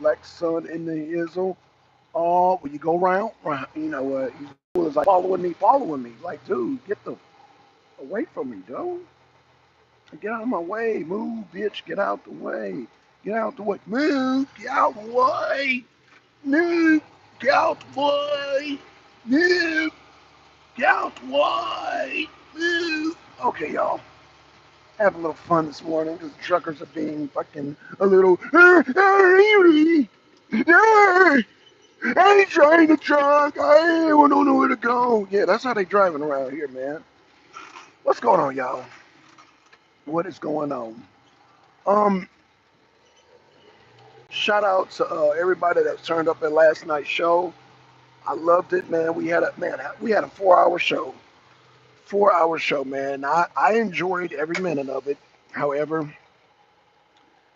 Blackson and the Izzle. When you go round, he's like following me. Like, dude, get the away from me, dude. Get out of my way. Move, bitch. Get out the way. Get out the way. Move. Get out the way. Move. Get out the way. Move. Get out the way. Move. Okay, y'all. Have a little fun this morning because the truckers are being fucking a little. I ain't trying to truck. I don't know where to go. Yeah, that's how they driving around here, man. What's going on, y'all? What is going on? Um, Shout out to everybody that turned up at last night's show. I loved it, man. We had a 4 hour show. 4 hour show, man. I enjoyed every minute of it. However,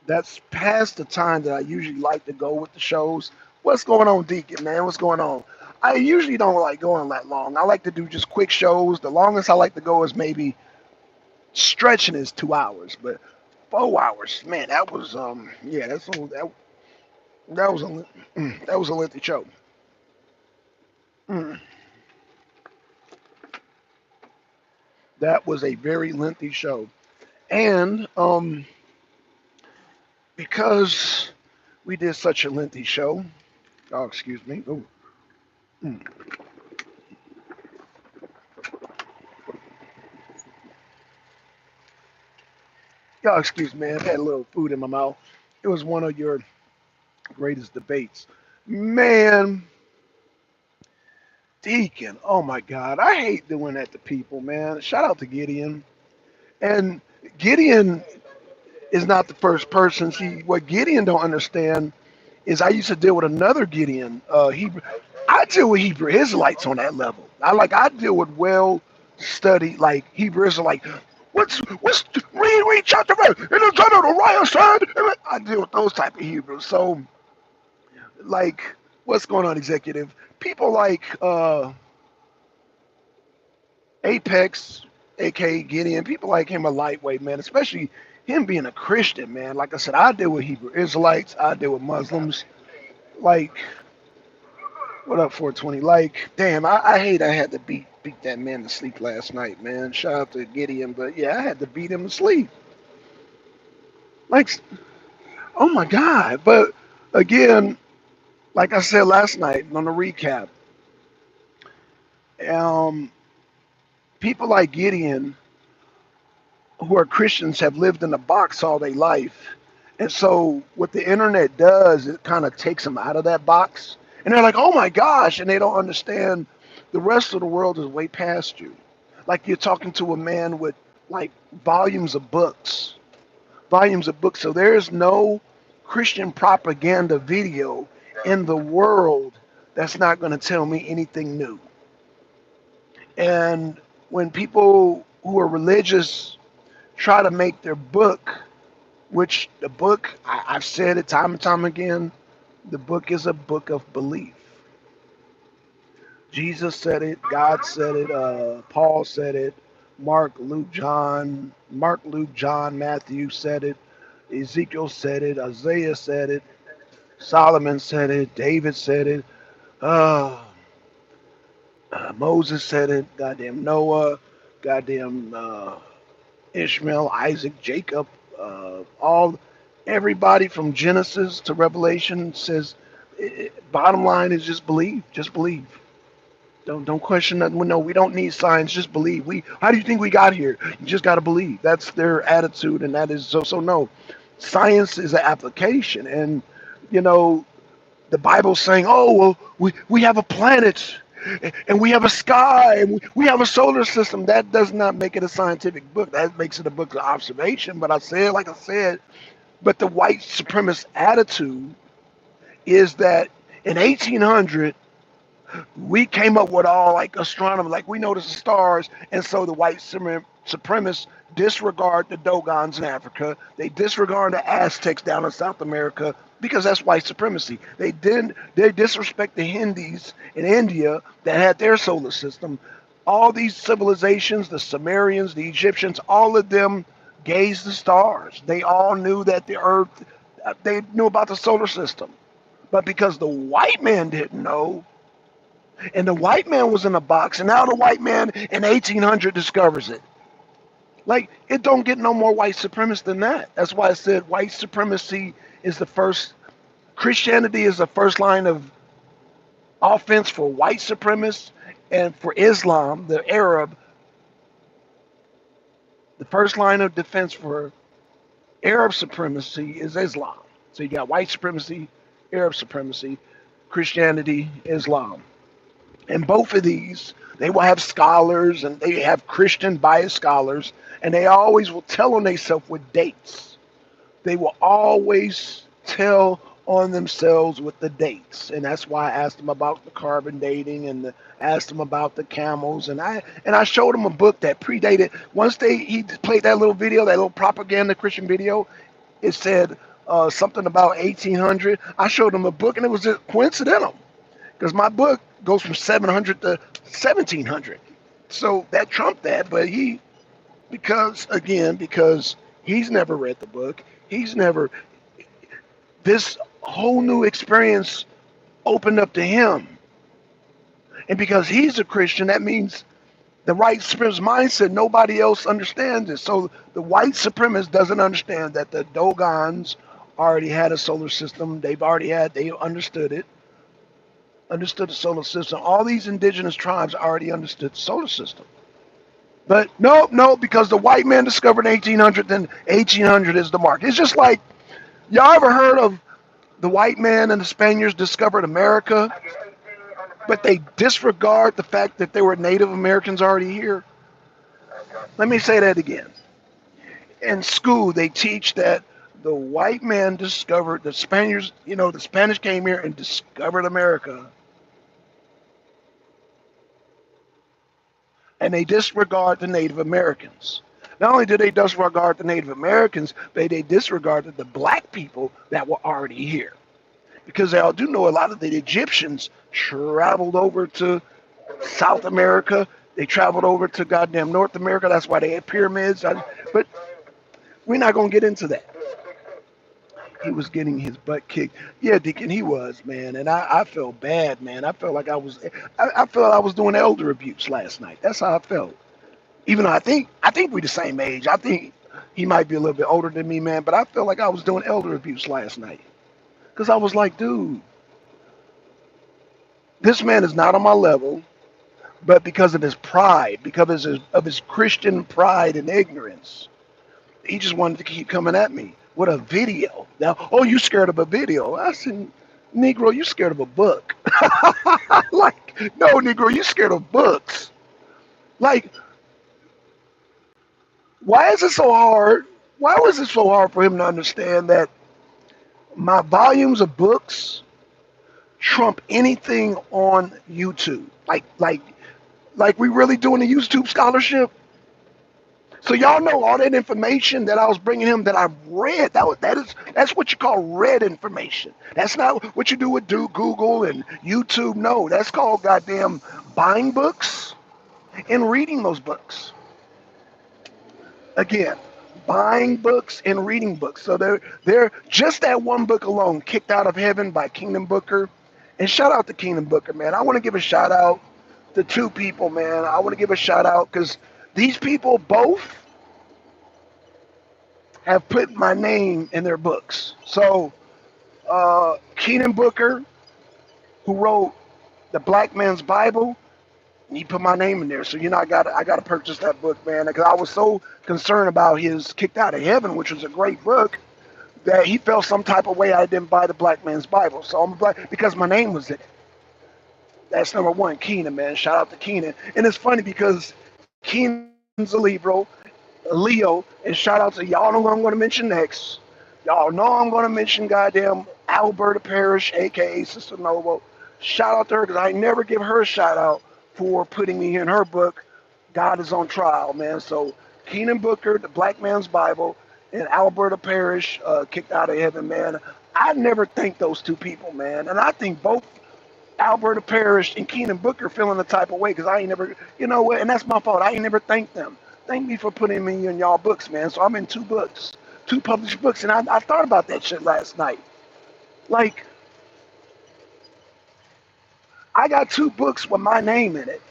that's past the time that I usually like to go with the shows. What's going on, Deacon, man? What's going on? I usually don't like going that long. I like to do just quick shows. The longest I like to go is maybe stretching is 2 hours, but 4 hours, man, that was yeah, that was a that was a lengthy show. Mm, that was a very lengthy show, and because we did such a lengthy show. Oh, excuse me. Ooh, mm. Y'all, excuse me. I had a little food in my mouth. It was one of your greatest debates, man. Deacon, oh my God, I hate doing that to people, man. Shout out to Gideon. And Gideon is not the first person. See, what Gideon don't understand is I used to deal with another Gideon. I deal with Hebrew Israelites on that level. I deal with well studied like Hebrew Israelite. What's read chapter verse in the time of the Ryan said. I deal with those type of Hebrews. So like, what's going on, executive? People like Apex, aka Gideon, people like him are lightweight, man, especially him being a Christian, man. Like I said, I deal with Hebrew Israelites, I deal with Muslims. Like, what up, 420? Like, damn, I hate I had to beat that man to sleep last night, man. Shout out to Gideon, but yeah, I had to beat him to sleep. Like, oh my God. But again, like I said last night on the recap, um, people like Gideon who are Christians have lived in a box all their life. And so what the internet does, it kind of takes them out of that box. And they're like, oh my gosh. And they don't understand the rest of the world is way past you. Like you're talking to a man with like volumes of books, volumes of books. So there's no Christian propaganda video in the world that's not going to tell me anything new. And when people who are religious try to make their book, which the book, I've said it time and time again, the book is a book of belief. Jesus said it, God said it, Paul said it, Mark, Luke, John, Matthew said it, Ezekiel said it, Isaiah said it, Solomon said it, David said it, uh, Moses said it, goddamn Noah, goddamn Ishmael, Isaac, Jacob, all everybody from Genesis to Revelation says. Bottom line is just believe. Just believe. Don't question nothing. No, we don't need signs. Just believe. How do you think we got here? You just got to believe. That's their attitude, and that is so. So no, science is an application, and you know the Bible's saying, oh well, we have a planet, and we have a sky, and we have a solar system. That does not make it a scientific book. That makes it a book of observation. But I said, like I said, but the white supremacist attitude is that in 1800 we came up with all like astronomy, like we noticed the stars, and so the white supremacists disregard the Dogons in Africa. They disregard the Aztecs down in South America because that's white supremacy. They disrespect the Hindus in India that had their solar system. All these civilizations, the Sumerians, the Egyptians, all of them gazed the stars. They all knew that the Earth. They knew about the solar system. But because the white man didn't know, and the white man was in a box, and now the white man in 1800 discovers it. Like, it don't get no more white supremacist than that. That's why I said white supremacy is the first, Christianity is the first line of offense for white supremacists, and for Islam, the Arab, the first line of defense for Arab supremacy is Islam. So you got white supremacy, Arab supremacy, Christianity, Islam. And both of these, they will have scholars and they have Christian biased scholars, and they always will tell on themselves with dates. They will always tell on themselves with the dates, and that's why I asked them about the carbon dating and asked them about the camels, and I showed them a book that predated. Once he played that little video, that little propaganda Christian video, it said something about 1800. I showed them a book, and it was just coincidental because my book goes from 700 to 1700. So that trumped that, but because he's never read the book, he's never, this whole new experience opened up to him. And because he's a Christian, that means the white supremacist mindset, nobody else understands it. So the white supremacist doesn't understand that the Dogons already had a solar system. They understood it, understood the solar system. All these indigenous tribes already understood the solar system. But no, because the white man discovered 1800, then 1800 is the mark. It's just like, y'all ever heard of the white man and the Spaniards discovered America, but they disregard the fact that there were Native Americans already here? Let me say that again. In school, they teach that the white man discovered the Spaniards, the Spanish came here and discovered America. And they disregard the Native Americans. Not only did they disregard the Native Americans, but they disregarded the black people that were already here. Because they all do know a lot of the Egyptians traveled over to South America. They traveled over to goddamn North America. That's why they had pyramids. But we're not going to get into that. He was getting his butt kicked. Yeah, Deacon, he was, man. And I felt bad, man. I felt like I felt I was doing elder abuse last night. That's how I felt. Even though I think we're the same age. I think he might be a little bit older than me, man. But I felt like I was doing elder abuse last night. Because I was like, dude, this man is not on my level. But because of his pride, because of his Christian pride and ignorance, he just wanted to keep coming at me with a video. Now, oh, you scared of a video? I said, Negro, you scared of a book? Like, no, Negro, you scared of books? Like, why is it so hard? Why was it so hard for him to understand that my volumes of books trump anything on YouTube? Like we really doing the YouTube scholarship? So y'all know all that information that I was bringing him that I've read. That's what you call read information. That's not what you do with Google and YouTube. No, that's called goddamn buying books and reading those books. Again, buying books and reading books. So they're just that one book alone, Kicked Out of Heaven by Kingdom Booker. And shout out to Kingdom Booker, man. I want to give a shout out to two people, man. I want to give a shout out because these people both have put my name in their books. So, Keenan Booker, who wrote The Black Man's Bible, he put my name in there. So, I gotta purchase that book, man, because I was so concerned about his Kicked Out of Heaven, which was a great book, that he felt some type of way I didn't buy The Black Man's Bible. So I'm black because my name was in it. That's number one, Keenan, man. Shout out to Keenan. And it's funny because Keenan's a Leo, and shout out to y'all know who I'm going to mention next. Y'all know I'm going to mention goddamn Alberta Parrish, aka Sister Noble. Shout out to her because I never give her a shout out for putting me in her book, God is on Trial, man. So Keenan Booker, The Black Man's Bible, and Alberta Parrish, Kicked Out of Heaven, man. I never thank those two people, man. And I think both Alberta Parrish and Keenan Booker feeling the type of way because I ain't never, what, and that's my fault. I ain't never thanked them. Thank me for putting me in y'all books, man. So I'm in two books, two published books, and I thought about that shit last night. Like, got 2 books with my name in it,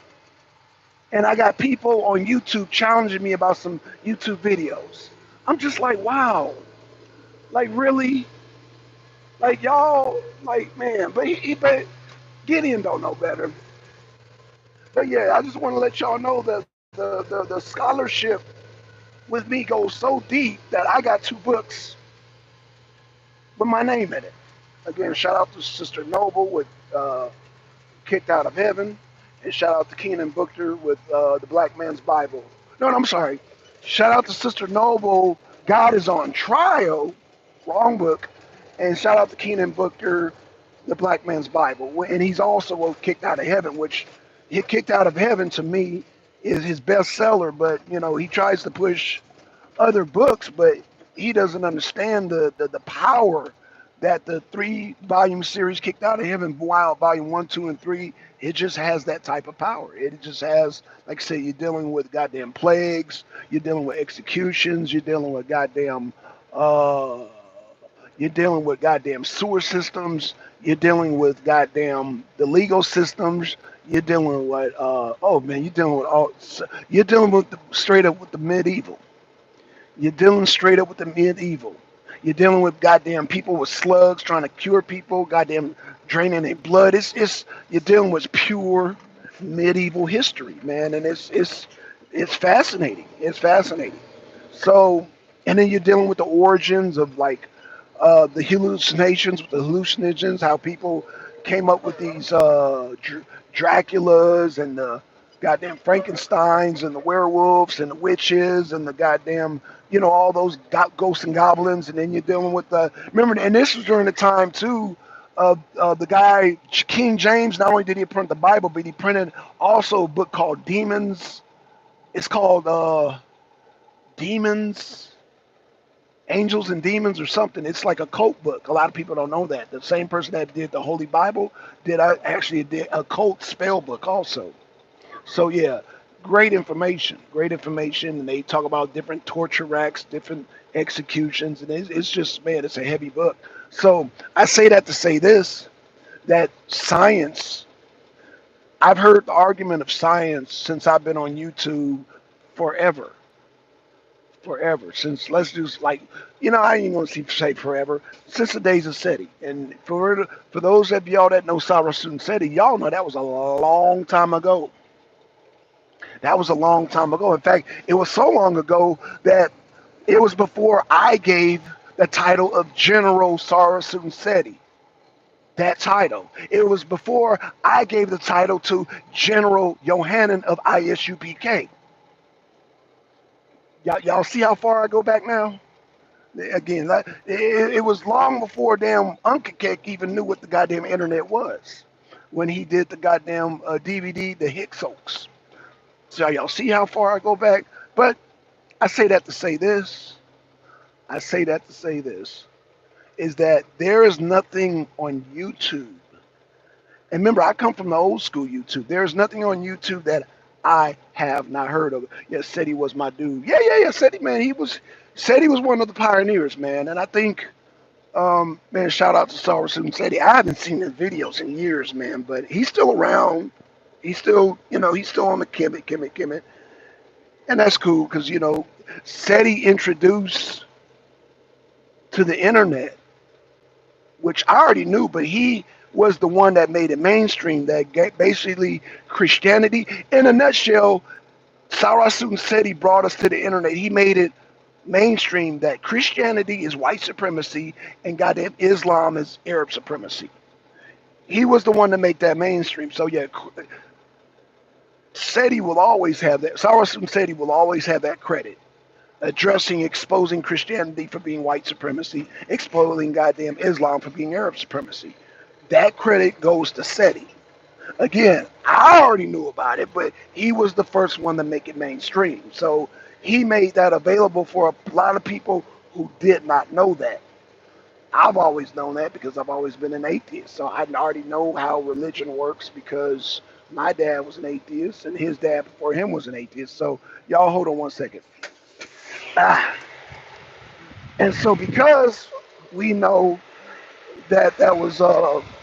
and I got people on YouTube challenging me about some YouTube videos. I'm just like, wow, like really, like y'all, like man, but Gideon don't know better. But yeah, I just want to let y'all know that the scholarship with me goes so deep that I got 2 books with my name in it. Again, shout out to Sister Noble with Kicked Out of Heaven, and shout out to Keenan Booker with the Black Man's Bible. No, I'm sorry. Shout out to Sister Noble, God is on Trial, wrong book, and shout out to Keenan Booker, the Black Man's Bible. And he's also Kicked Out of Heaven, which he Kicked Out of Heaven to me is his bestseller, but he tries to push other books, but he doesn't understand the power that the 3-volume series Kicked Out of Heaven, volume 1, 2, and 3, it just has that type of power. It just has, like I say, you're dealing with goddamn plagues, you're dealing with executions, uh, you're dealing with goddamn sewer systems, you're dealing with goddamn the legal systems, you're dealing with oh man, you're dealing with straight up with the medieval. You're dealing straight up with the medieval. You're dealing with goddamn people with slugs trying to cure people, goddamn draining their blood. It's you're dealing with pure medieval history, man, and it's fascinating. It's fascinating. So, and then you're dealing with the origins of like the hallucinations, how people came up with these Draculas and the goddamn Frankensteins and the werewolves and the witches and the goddamn all those ghosts and goblins, and then you're dealing with the remember, and this was during the time too of the guy King James. Not only did he print the Bible, but he printed also a book called Demons. It's called Demons, Angels and Demons or something. It's like a cult book. A lot of people don't know that. The same person that did the Holy Bible actually did a cult spell book also. So yeah, great information, and they talk about different torture racks, different executions, and it's just man, it's a heavy book. So I say that to say this: that science. I've heard the argument of science since I've been on YouTube forever, forever. Since let's just like I ain't gonna say forever since the days of SETI. And for those of y'all that know Sarah Student SETI, y'all know that was a long time ago. That was a long time ago. In fact, it was so long ago that it was before I gave the title of General Sarasun Seti. That title. It was before I gave the title to General Yohanan of ISUPK. Y'all see how far I go back now? Again, it was long before damn Uncle Cake even knew what the goddamn internet was when he did the goddamn DVD, The Hicks Hoax. So y'all see how far I go back? But I say that to say this. I say that to say this is that there is nothing on YouTube. And remember, I come from the old school YouTube. There is nothing on YouTube that I have not heard of. Yeah, Seti was my dude. Yeah. Seti, man, Seti was one of the pioneers, man. And I think, man, shout out to Sarasun Seti. I haven't seen his videos in years, man, but he's still around. He's still, he's still on the Kemet. And that's cool because, SETI introduced to the internet, which I already knew, but he was the one that made it mainstream, that basically Christianity, in a nutshell, Sarasun SETI brought us to the internet. He made it mainstream that Christianity is white supremacy and goddamn Islam is Arab supremacy. He was the one to make that mainstream. So yeah, SETI will always have that. Sarasun SETI will always have that credit. Exposing Christianity for being white supremacy, exposing goddamn Islam for being Arab supremacy. That credit goes to SETI. Again, I already knew about it, but he was the first one to make it mainstream. So he made that available for a lot of people who did not know that. I've always known that because I've always been an atheist. So I already know how religion works because my dad was an atheist and his dad before him was an atheist. So y'all hold on one second. And so because we know that was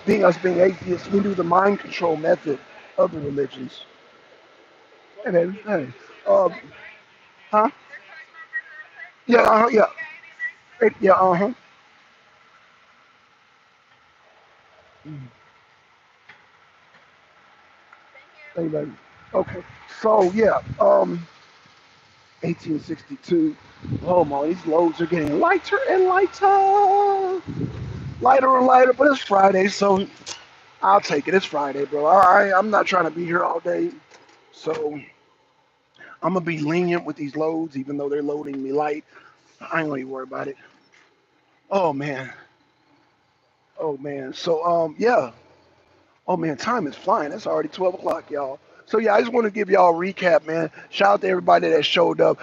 being us being atheists. We knew the mind control method of the religions. Hey, baby, hey, uh, huh? Yeah, yeah, yeah, Mm, hey, baby. Okay, so yeah, 1862. Oh my, these loads are getting lighter and lighter, lighter and lighter. But it's Friday, so I'll take it. It's Friday, bro. I'm not trying to be here all day, so I'm gonna be lenient with these loads, even though they're loading me light. I ain't gonna even worry about it. Oh man, oh man. So yeah. Oh man, time is flying. It's already 12 o'clock, y'all. So yeah, I just want to give y'all a recap, man. Shout out to everybody that showed up.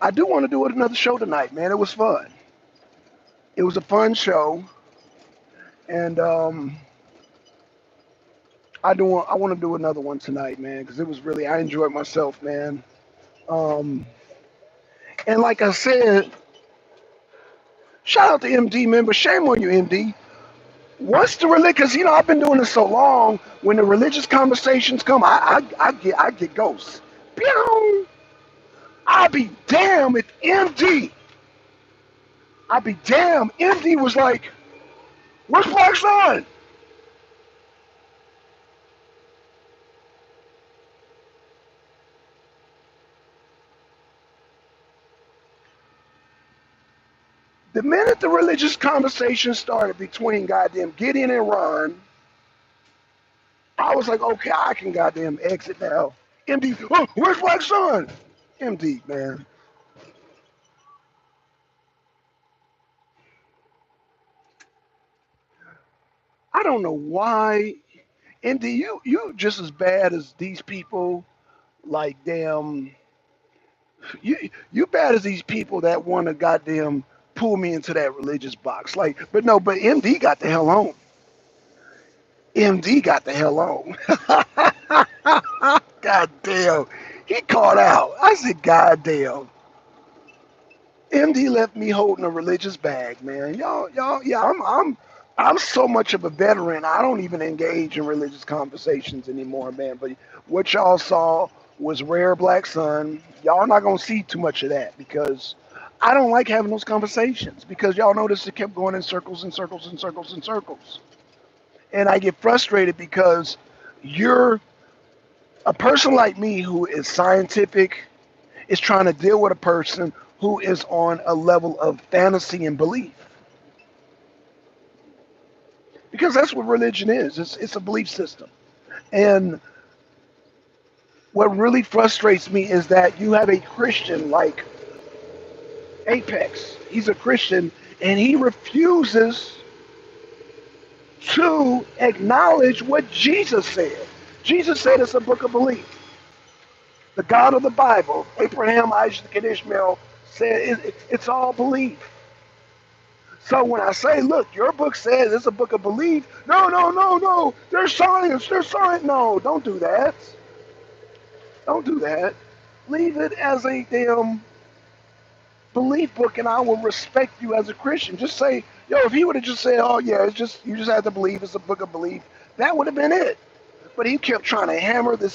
I do want to do another show tonight, man. It was fun. It was a fun show, and I want to do another one tonight, man, because it was really I enjoyed myself, man. Um, and like I said, shout out to MD, man. But shame on you, MD. What's the religion? Because I've been doing this so long. When the religious conversations come, I get ghosts. Pew! I'll be damned if I'll be damned. MD was like, "Where's Black Son?" The minute the religious conversation started between goddamn Gideon and Ron, I was like, "Okay, I can goddamn exit now." MD, oh, where's Black Son? MD, man. I don't know why. MD, you just as bad as these people. Like damn, you bad as these people that want to goddamn pull me into that religious box. Like, but no, but MD got the hell on. MD got the hell on. God damn. He caught out. I said, God damn. MD left me holding a religious bag, man. Y'all, yeah, I'm so much of a veteran. I don't even engage in religious conversations anymore, man. But what y'all saw was rare Black Sun. Y'all not gonna see too much of that because I don't like having those conversations because y'all notice it kept going in circles and circles and circles and circles. And I get frustrated because you're a person like me who is scientific is trying to deal with a person who is on a level of fantasy and belief because that's what religion is. It's a belief system. And what really frustrates me is that you have a Christian like Apex. He's a Christian and he refuses to acknowledge what Jesus said. Jesus said it's a book of belief. The God of the Bible, Abraham, Isaac, and Ishmael, said it's all belief. So when I say, look, your book says it's a book of belief, no, no, no, no, there's science, there's science. No, don't do that. Don't do that. Leave it as a damn belief book, and I will respect you as a Christian. Just say, yo, if he would have just said, oh yeah, it's just you just have to believe it's a book of belief, that would have been it. But he kept trying to hammer the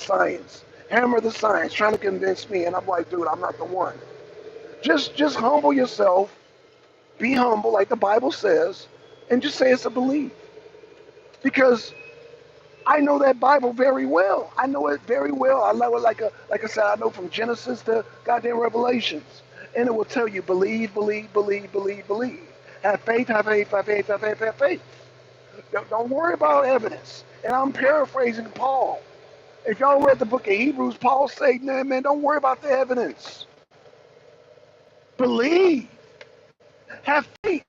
science, trying to convince me, and I'm like, dude, I'm not the one. Just humble yourself, be humble, like the Bible says, and just say it's a belief. Because I know that Bible very well. I know it very well. I know it like I said, I know from Genesis to goddamn Revelations. And it will tell you believe, believe, believe, believe, believe. Have faith, have faith, have faith, have faith, have faith. Don't worry about evidence. And I'm paraphrasing Paul. If y'all read the book of Hebrews, Paul said, man, don't worry about the evidence. Believe. Have faith.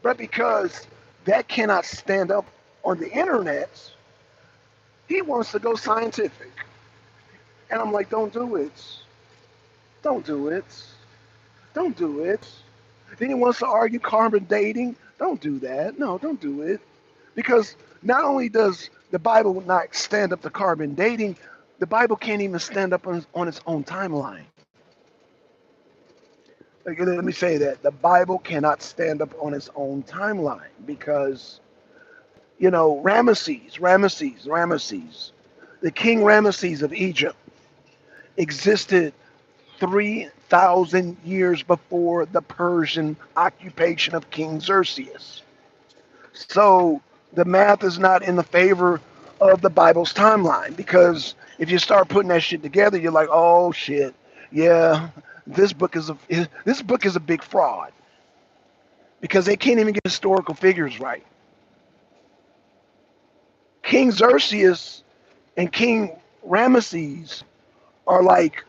But because that cannot stand up on the internet, he wants to go scientific. And I'm like, don't do it. Don't do it. Don't do it. Then he wants to argue carbon dating. Don't do that. No, don't do it. Because not only does the Bible not stand up to carbon dating, the Bible can't even stand up on its own timeline. Okay, let me say that the Bible cannot stand up on its own timeline because, Ramesses, the King Ramesses of Egypt existed 3,000 years before the Persian occupation of King Xerxes. So the math is not in the favor of the Bible's timeline because if you start putting that shit together, you're like, oh shit, yeah, this book is a big fraud because they can't even get historical figures right. King Xerxes and King Ramesses are like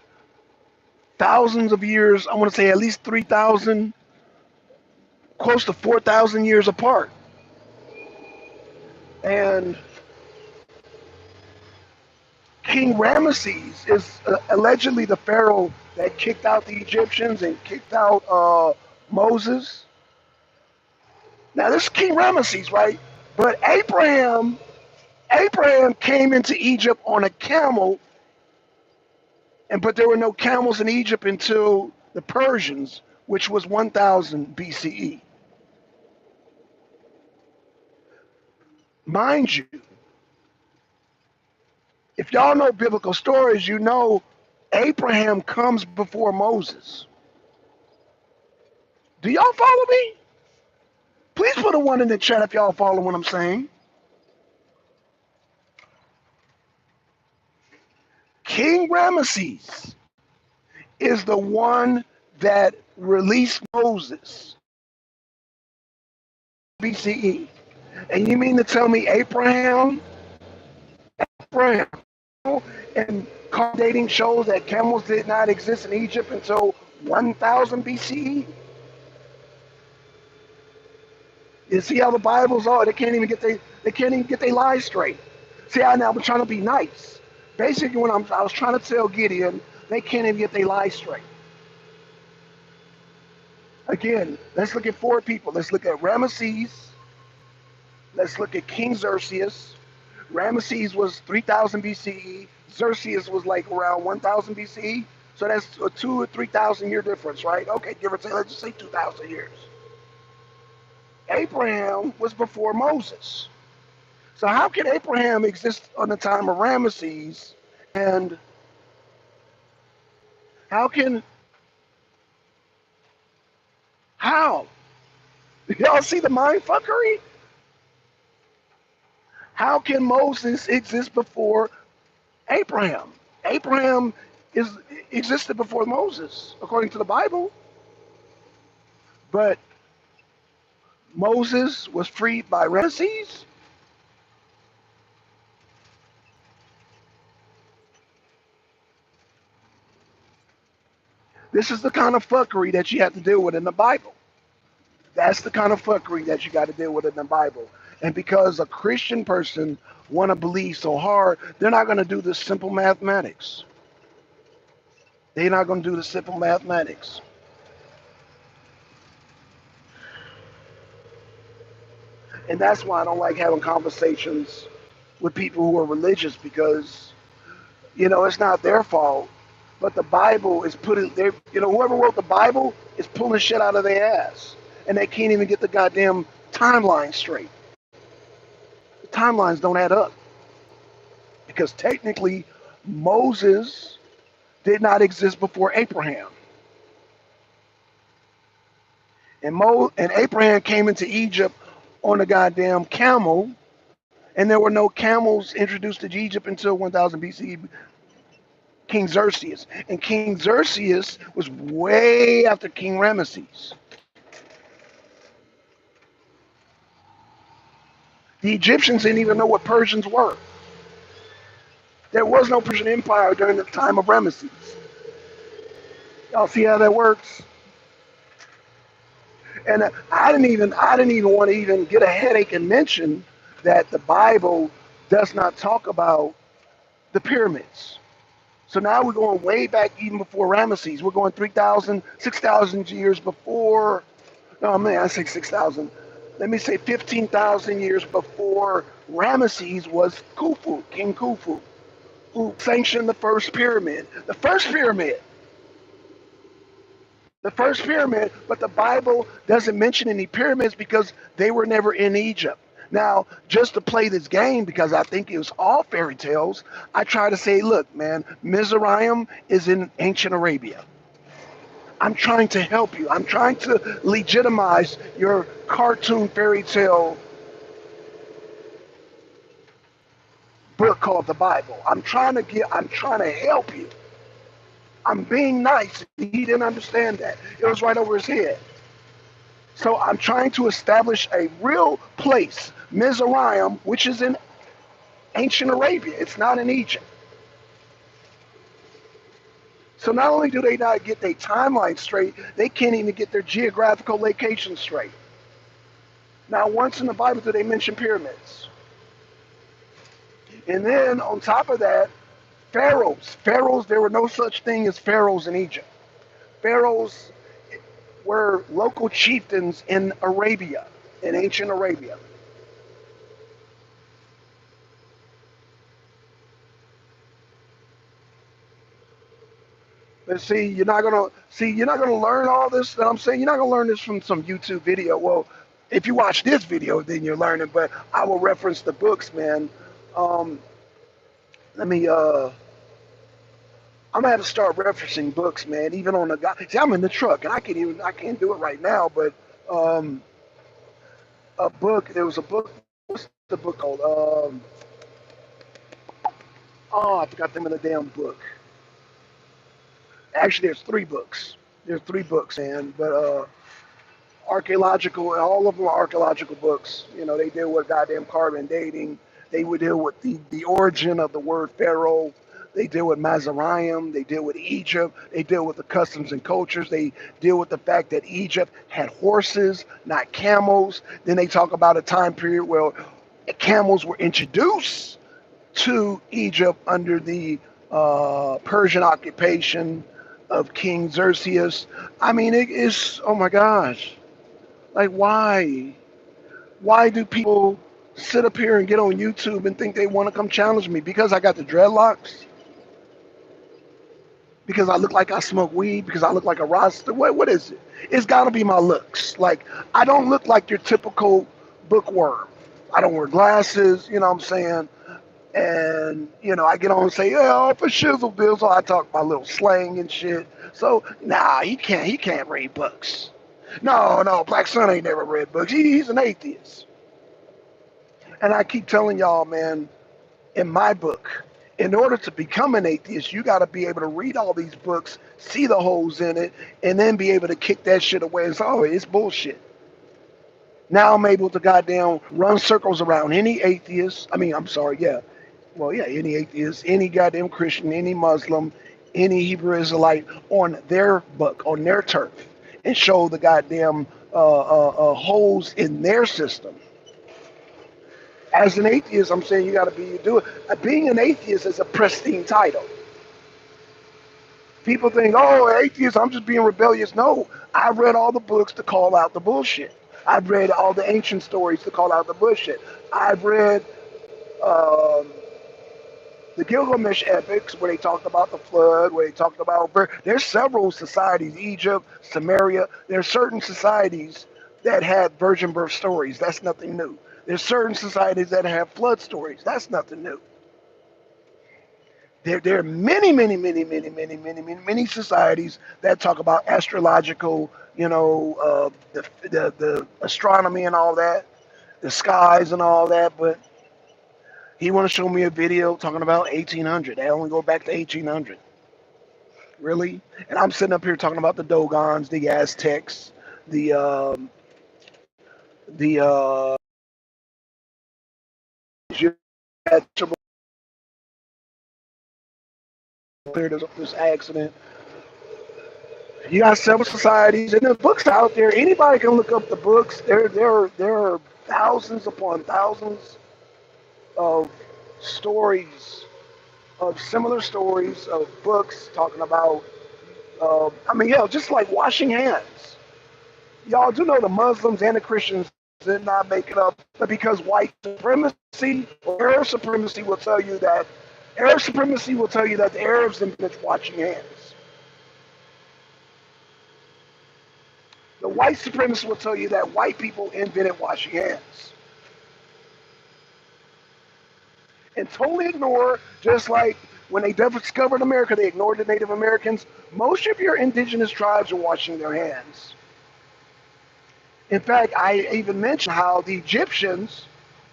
thousands of years. I want to say at least 3,000, close to 4,000 years apart. And King Ramesses is allegedly the pharaoh that kicked out the Egyptians and kicked out Moses. Now this is King Ramesses, right? But Abraham came into Egypt on a camel, but there were no camels in Egypt until the Persians, which was 1000 BCE. Mind you, if y'all know biblical stories, you know Abraham comes before Moses. Do y'all follow me? Please put a one in the chat if y'all follow what I'm saying. King Ramesses is the one that released Moses, BCE. And you mean to tell me Abraham, and car dating shows that camels did not exist in Egypt until 1000 BCE? You see how the Bibles are? They can't even get their lies straight. See, I now I'm trying to be nice. Basically, when I was trying to tell Gideon, they can't even get their lies straight. Again, let's look at four people. Let's look at Ramesses. Let's look at King Xerxes. Ramesses was 3000 BCE. Xerxes was like around 1000 BCE. So that's a 2,000 or 3,000 year difference, right? Okay, give or take, let's just say 2,000 years. Abraham was before Moses. So how can Abraham exist on the time of Ramesses? And how can, how? Y'all see the mind fuckery? How can Moses exist before Abraham? Abraham is existed before Moses, according to the Bible. But Moses was freed by Ramesses. This is the kind of fuckery that you have to deal with in the Bible. That's the kind of fuckery that you got to deal with in the Bible. And because a Christian person want to believe so hard, they're not going to do the simple mathematics. They're not going to do the simple mathematics. And that's why I don't like having conversations with people who are religious because, it's not their fault. But the Bible is putting, whoever wrote the Bible is pulling shit out of their ass. And they can't even get the goddamn timeline straight. The timelines don't add up. Because technically, Moses did not exist before Abraham. And Abraham came into Egypt on a goddamn camel, and there were no camels introduced to Egypt until 1000 BC, King Xerxes. And King Xerxes was way after King Ramesses. The Egyptians didn't even know what Persians were. There was no Persian Empire during the time of Ramesses. Y'all see how that works? And I didn't even want to even get a headache and mention that the Bible does not talk about the pyramids. So now we're going way back even before Ramesses. We're going 3,000, 6,000 years before. No, man, I say 6,000. Let me say 15,000 years before Ramesses was Khufu, King Khufu, who sanctioned the first pyramid. The first pyramid. The first pyramid, but the Bible doesn't mention any pyramids because they were never in Egypt. Now, just to play this game, because I think it was all fairy tales, I try to say, look, man, Mizraim is in ancient Arabia. I'm trying to help you. I'm trying to legitimize your cartoon fairy tale book called the Bible. I'm trying to help you. I'm being nice. He didn't understand that. It was right over his head. So I'm trying to establish a real place, Mizraim, which is in ancient Arabia. It's not in Egypt. So not only do they not get their timeline straight, they can't even get their geographical location straight. Now, once in the Bible do they mention pyramids. And then on top of that, pharaohs. Pharaohs, there were no such thing as pharaohs in Egypt. Pharaohs were local chieftains in Arabia, in ancient Arabia. But you're not gonna learn all this that I'm saying. You're not gonna learn this from some YouTube video. Well, if you watch this video, then you're learning. But I will reference the books, man. Um, let me. I'm gonna have to start referencing books, man. Even on the guy. See, I'm in the truck, and I can't do it right now. But um, a book. There was a book. What's the book called? Oh, I forgot the name of the damn book. Actually, there's three books. There's three books, man. But archaeological, all of them are archaeological books. You know, they deal with goddamn carbon dating. They would deal with the origin of the word pharaoh. They deal with Mizraim. They deal with Egypt. They deal with the customs and cultures. They deal with the fact that Egypt had horses, not camels. Then they talk about a time period where camels were introduced to Egypt under the Persian occupation of King Xerxes. I mean, it is, oh my gosh. Like, why? Why do people sit up here and get on YouTube and think they want to come challenge me? Because I got the dreadlocks? Because I look like I smoke weed? Because I look like a roster? What is it? It's got to be my looks. Like, I don't look like your typical bookworm. I don't wear glasses, you know what I'm saying? And, you know, I get on and say, yeah, for shizzle bills, so I talk my little slang and shit. So, nah, he can't read books. No, Black Sun ain't never read books. He's an atheist. And I keep telling y'all, man, in my book, in order to become an atheist, you got to be able to read all these books, see the holes in it, and then be able to kick that shit away and say, oh, it's bullshit. Now I'm able to goddamn run circles around any atheist. I mean, I'm sorry, yeah. Well, yeah, any atheist, any goddamn Christian, any Muslim, any Hebrew Israelite on their book, on their turf, and show the goddamn holes in their system. As an atheist, I'm saying you got to do it. Being an atheist is a pristine title. People think, oh, atheist, I'm just being rebellious. No, I read all the books to call out the bullshit. I've read all the ancient stories to call out the bullshit. I've read um, the Gilgamesh epics where they talked about the flood, where they talked about, there's several societies, Egypt, Samaria, there's certain societies that had virgin birth stories. That's nothing new. There's certain societies that have flood stories. That's nothing new. There are many societies that talk about astrological, you know, the astronomy and all that, the skies and all that. But he want to show me a video talking about 1800. They only go back to 1800. Really? And I'm sitting up here talking about the Dogons, the Aztecs, the this accident. You got several societies, and the books out there. Anybody can look up the books. There are thousands upon thousands of stories, of similar stories of books talking about. I mean, hell, just like washing hands. Y'all do know the Muslims and the Christians did not make it up, but because white supremacy or Arab supremacy will tell you that the Arabs didn't finish washing hands. The white supremacists will tell you that white people invented washing hands. And totally ignore, just like when they discovered America, they ignored the Native Americans. Most of your indigenous tribes are washing their hands. In fact, I even mentioned how the Egyptians,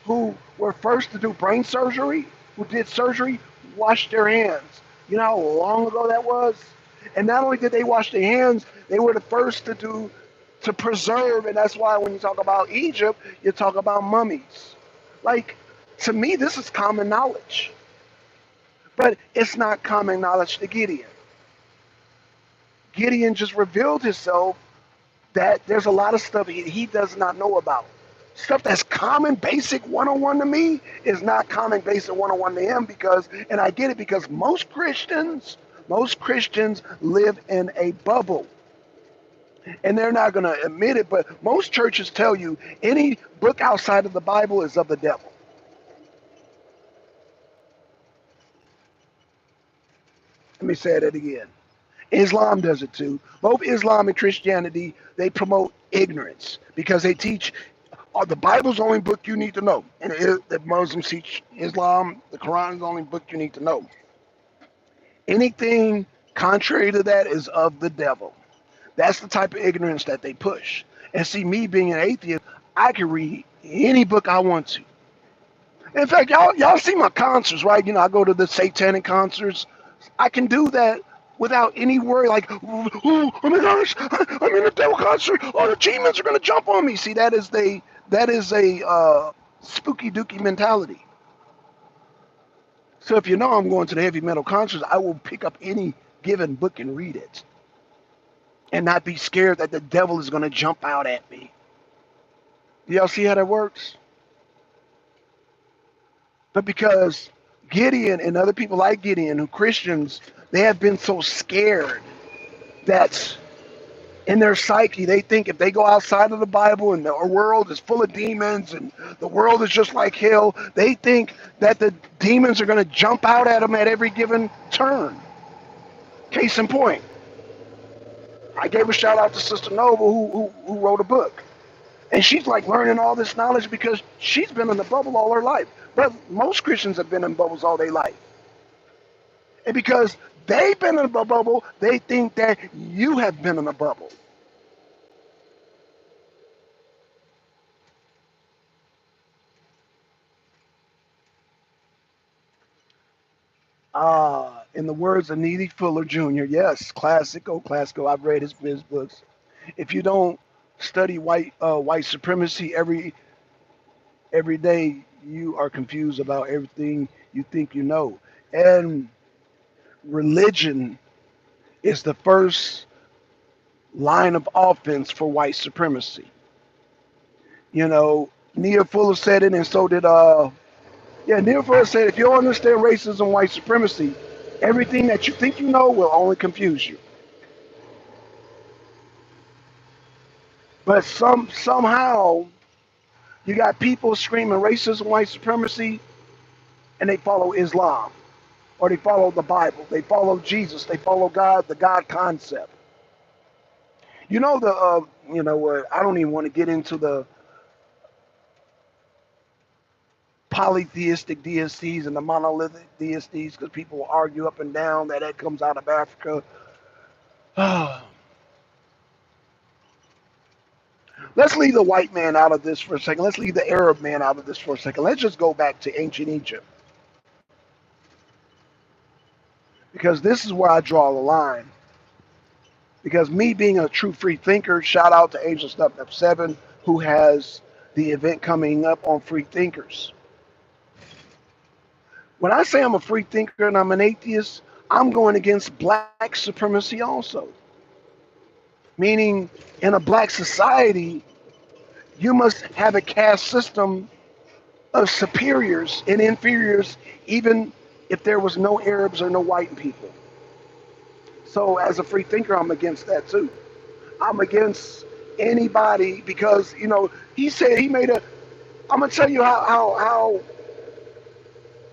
who were first to do brain surgery, who did surgery, washed their hands. You know how long ago that was? And not only did they wash their hands, they were the first to preserve, and that's why when you talk about Egypt, you talk about mummies. Like, to me, this is common knowledge. But it's not common knowledge to Gideon. Gideon just revealed himself that there's a lot of stuff he does not know about. Stuff that's common, basic 101 to me is not common, basic 101 to him because, and I get it because most Christians live in a bubble. And they're not going to admit it, but most churches tell you any book outside of the Bible is of the devil. Let me say that again. Islam does it too. Both Islam and Christianity, they promote ignorance because they teach the Bible's the only book you need to know. And the Muslims teach Islam, the Quran is the only book you need to know. Anything contrary to that is of the devil. That's the type of ignorance that they push. And see, me being an atheist, I can read any book I want to. In fact, y'all see my concerts, right? You know, I go to the satanic concerts. I can do that without any worry, like, oh my gosh, I'm in a devil concert. Oh, the demons are gonna jump on me. See, that is a spooky dooky mentality. So if you know I'm going to the heavy metal concerts, I will pick up any given book and read it, and not be scared that the devil is gonna jump out at me. Do y'all see how that works? But because Gideon and other people like Gideon, who Christians, they have been so scared that in their psyche, they think if they go outside of the Bible and the world is full of demons and the world is just like hell, they think that the demons are going to jump out at them at every given turn. Case in point, I gave a shout out to Sister Nova who wrote a book. And she's like learning all this knowledge because she's been in the bubble all her life. But most Christians have been in bubbles all their life. And because they've been in a bubble, they think that you have been in a bubble. In the words of Needy Fuller Jr., yes, classical. I've read his books. If you don't study white supremacy every day, you are confused about everything you think you know. And religion is the first line of offense for white supremacy. You know, Neil Fuller said it, and so did Neil Fuller said if you don't understand racism, white supremacy, everything that you think you know will only confuse you. But somehow you got people screaming racism, white supremacy, and they follow Islam, or they follow the Bible, they follow Jesus, they follow God, the God concept. You know I don't even want to get into the polytheistic deities and the monolithic deities because people will argue up and down that comes out of Africa. Let's leave the white man out of this for a second. Let's leave the Arab man out of this for a second. Let's just go back to ancient Egypt because this is where I draw the line. Because me being a true free thinker, shout out to Angel Stuff 7 who has the event coming up on free thinkers. When I say I'm a free thinker and I'm an atheist, I'm going against black supremacy also. Meaning, in a black society, you must have a caste system of superiors and inferiors, even if there was no Arabs or no white people. So, as a free thinker, I'm against that too. I'm against anybody because, he said he made a. I'm gonna tell you how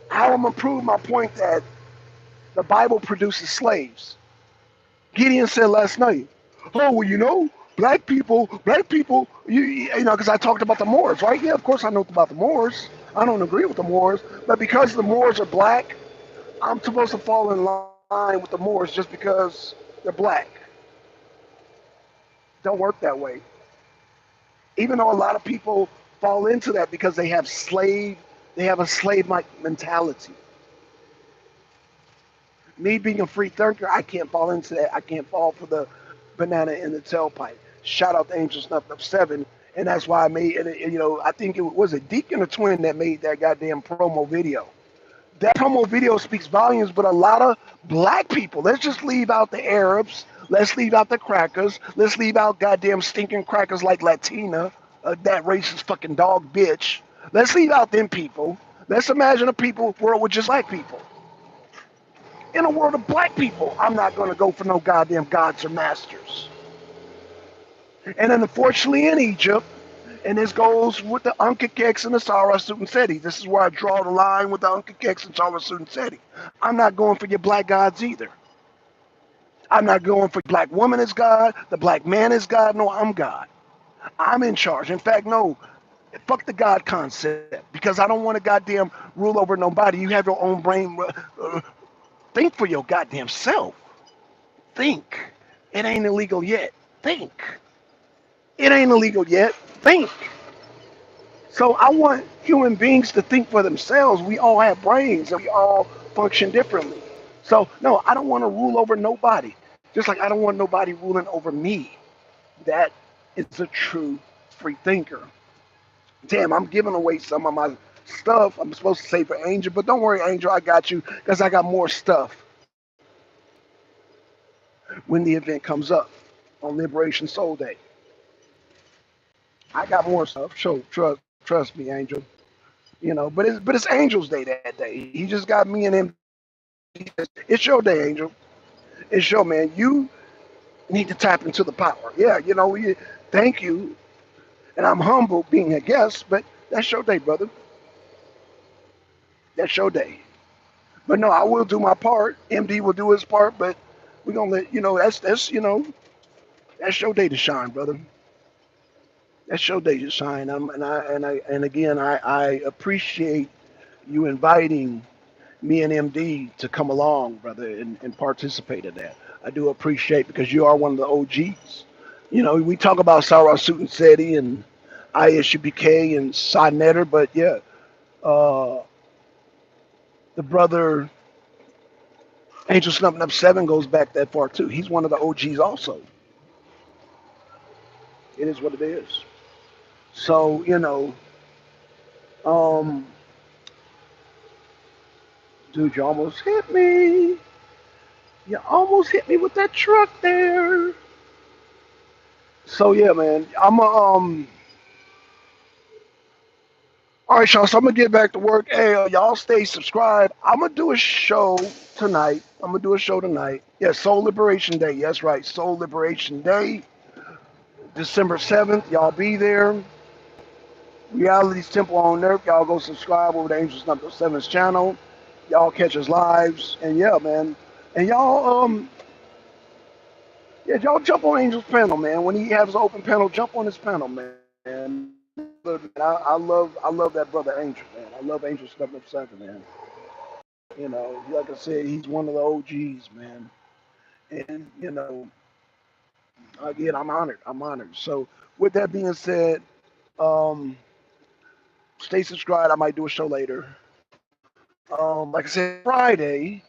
I'm gonna prove my point that the Bible produces slaves. Gideon said last night, oh, well, black people, you know, because I talked about the Moors, right? Yeah, of course I know about the Moors. I don't agree with the Moors, but because the Moors are black, I'm supposed to fall in line with the Moors just because they're black. Don't work that way. Even though a lot of people fall into that because they have a slave-like mentality. Me being a free thinker, I can't fall into that. I can't fall for the banana in the tailpipe. Shout out to Angels Nothing Up 7. And that's why I made it, you know, I think it was a Deacon or Twin that made that goddamn promo video. That promo video speaks volumes, but a lot of black people, let's just leave out the Arabs, let's leave out the crackers, let's leave out goddamn stinking crackers like Latina, that racist fucking dog bitch. Let's leave out them people. Let's imagine a people world with just black people. In a world of black people, I'm not going to go for no goddamn gods or masters. And then unfortunately in Egypt, and this goes with the Unkakeks and the Sarasutenseti. This is where I draw the line with the Unkakeks and Sarasutenseti. I'm not going for your black gods either. I'm not going for black woman is God, the black man is God. No, I'm God. I'm in charge. In fact, no, fuck the God concept because I don't want to goddamn rule over nobody. You have your own brain. Think for your goddamn self. Think. It ain't illegal yet. Think. It ain't illegal yet. Think. So I want human beings to think for themselves. We all have brains and we all function differently. So no, I don't want to rule over nobody. Just like I don't want nobody ruling over me. That is a true free thinker. Damn, I'm giving away some of my stuff. I'm supposed to say for Angel, but don't worry, Angel, I got you because I got more stuff when the event comes up on Liberation Soul Day. I got more stuff. So trust me, Angel. You know, but it's Angel's Day that day. He just got me and him. It's your day, Angel. It's your man. You need to tap into the power. Yeah, you know, thank you, and I'm humble being a guest, but that's your day, brother. That's your day. But no, I will do my part. MD will do his part, but we're gonna let you know that's you know that's your day to shine, brother. That's your day to shine. And again, I appreciate you inviting me and MD to come along, brother, and participate in that. I do appreciate because you are one of the OGs. You know, we talk about Sarah Seti and ISUBK and Sinetter, but yeah, uh, the brother Angel Snuffing Up 7 goes back that far too. He's one of the OGs also. It is what it is. So, you know, um, dude, you almost hit me. You almost hit me with that truck there. So yeah, man, I'm a All right, y'all. So I'm gonna get back to work. Hey, y'all stay subscribed. I'm gonna do a show tonight. I'm gonna do a show tonight. Yeah, Soul Liberation Day. Yes, right. Soul Liberation Day, December 7th. Y'all be there. Reality's Temple on Earth. Y'all go subscribe over to Angels Number 7's channel. Y'all catch us lives. And yeah, man. And y'all yeah, y'all jump on Angel's panel, man. When he has an open panel, jump on his panel, man. I love that brother Angel, man. I love Angel Stuff Up 7, man. You know, like I said, he's one of the OGs, man. And you know, again, I'm honored. I'm honored. So, with that being said, um, stay subscribed. I might do a show later. Like I said, Friday.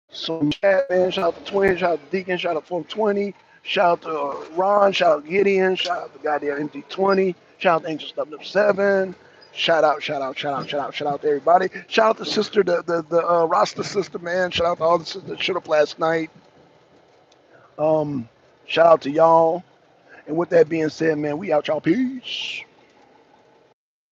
So, chat, man. Shout out to Twin. Shout out to Deacon. Shout out to 420. Shout out to Ron. Shout out to Gideon. Shout out to goddamn MD20. Shout out to Angel Stuff Up 7. Shout out to everybody. Shout out to sister, the Rasta sister, man. Shout out to all the sisters that showed up last night. Um, Shout out to y'all. And with that being said, man, we out, y'all. Peace.